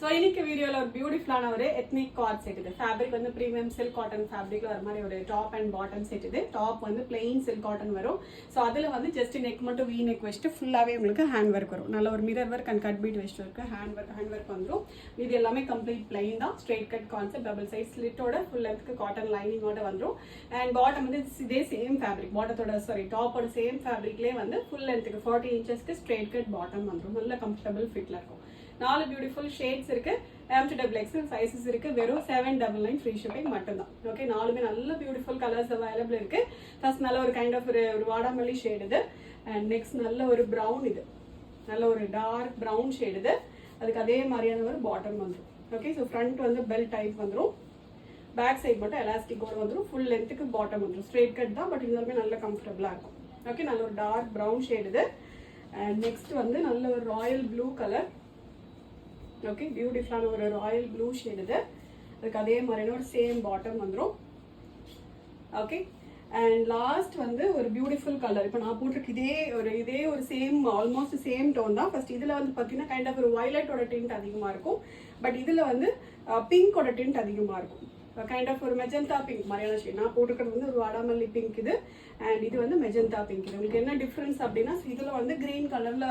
So இன்னைக்கு வீடியோவில் ஒரு பியூட்டிஃபுல்லான ஒரு எத்னிக் கார்ட் செட் இது. ஃபேப்ரிக் வந்து ப்ரீமியம் சில்க் காட்டன் ஃபேப்ரிக்ல வர மாதிரி ஒரு டாப் அண்ட் பாட்டம் செட் இது. டாப் வந்து பிளெயின் சில்க் காட்டன் வரும். ஸோ அதில் வந்து ஜஸ்ட் நெக் மட்டும் வீ நெக் வச்சுட்டு ஃபுல்லாகவே உங்களுக்கு ஹேண்ட் ஒர்க் வரும். நல்ல ஒரு mirror work and cut bead வச்சுட்டு இருக்கு. ஹேண்ட் ஒர்க் வந்துடும். இது எல்லாமே கம்ப்ளீட் பிளெயின் தான். Straight cut concept, double side ஸ்லிட்டோட ஃபுல் லென்த்துக்கு காட்டன் லைனிங்கோட வந்துடும். அண்ட் பாட்டம் வந்து இதே சேம் ஃபேப்ரிக், டாப்போட சேம் ஃபேப்ரிக்லேயே வந்து ஃபுல் லென்த்துக்கு 40 இன்ச்சஸ்க்கு ஸ்ட்ரெயிட் கட் பாட்டம் வந்துடும். நல்ல கம்ஃபர்டபுள் ஃபிட்ல இருக்கும். 4 பியூட்டிஃபுல் ஷேட்ஸ் இருக்கு. M2XL சைஸஸ் இருக்கு. வெறும் 799 ஃப்ரீ ஷிப்பிங் மட்டும்தான். ஓகே, 4மே நல்ல பியூட்டிஃபுல் கலர்ஸ் அவைலபிள் இருக்கு. ஃபர்ஸ்ட் நல்ல ஒரு கைண்ட் ஆஃப் ஒரு வாடாமல்லி ஷேட் இது. அண்ட் நெக்ஸ்ட் நல்ல ஒரு ப்ரௌன் இது. நல்ல ஒரு டார்க் ப்ரௌன் ஷேட் இது. அதுக்கு அதே மாதிரியான ஒரு பாட்டம் வந்துடும். ஓகே, ஸோ ஃப்ரண்ட் வந்து பெல் டைப் வந்துடும். பேக் சைட் மட்டும் எலாஸ்டிக்கோட வந்துடும். ஃபுல் லென்த்துக்கு பாட்டம் வந்துடும். ஸ்ட்ரெயிட் கட் தான், பட் இருந்தாலுமே நல்ல கம்ஃபர்டபுளாக இருக்கும். ஓகே, நல்ல ஒரு டார்க் ப்ரௌன் ஷேட் இது. அண்ட் நெக்ஸ்ட் வந்து நல்ல ஒரு ராயல் ப்ளூ கலர். ஓகே, பியூட்டிஃபுல்லான ஒரு ராயல் ப்ளூ ஷேட் இது. அதுக்கு அதே மாதிரியான ஒரு சேம் பாட்டம் வந்துடும். ஓகே, அண்ட் லாஸ்ட் வந்து ஒரு பியூட்டிஃபுல் கலர். இப்போ நான் போட்டிருக்கு இதே ஒரு சேம் ஆல்மோஸ்ட் சேம் டோன் தான். ஃபர்ஸ்ட் இதில் வந்து பார்த்தீங்கன்னா கைண்ட் ஆஃப் ஒரு வயலட்டோட டிண்ட் அதிகமாக இருக்கும். பட் இதில் வந்து பிங்கோட டிண்ட் அதிகமாக இருக்கும். கைண்ட் ஆஃப் ஒரு மெஜந்தா பிங்க் மாதிரியான ஷேட். நான் போட்டிருக்கிறது வந்து ஒரு வாடாமல்லி பிங்க் இது. அண்ட் இது வந்து மெஜந்தா பிங்க் இது. உங்களுக்கு என்ன டிஃப்ரென்ஸ் அப்படின்னா, இதில் வந்து கிரீன் கலரில்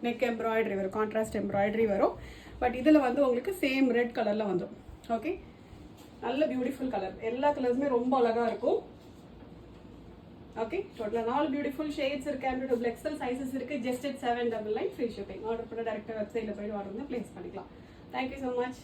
நெக் எம்ப்ராய்டரி வரும், கான்ட்ராஸ்ட் எம்ப்ராய்டரி வரும். பட் இதில் வந்து உங்களுக்கு சேம் ரெட் கலரில் வந்துடும். ஓகே, நல்ல பியூட்டிஃபுல் கலர். எல்லா கலர்ஸுமே ரொம்ப அழகாக இருக்கும். ஓகே, டோட்டலாக 4 பியூட்டிஃபுல் ஷேட்ஸ் இருக்கு. M2XL சைஸஸ் இருக்கு. Just 799 free shipping. ஆர்டர் பண்ண டேரக்டாக வெப்சைட்டில் போய்ட்டு ஆர்டர் வந்து பிளேஸ் பண்ணிக்கலாம். Thank you so much.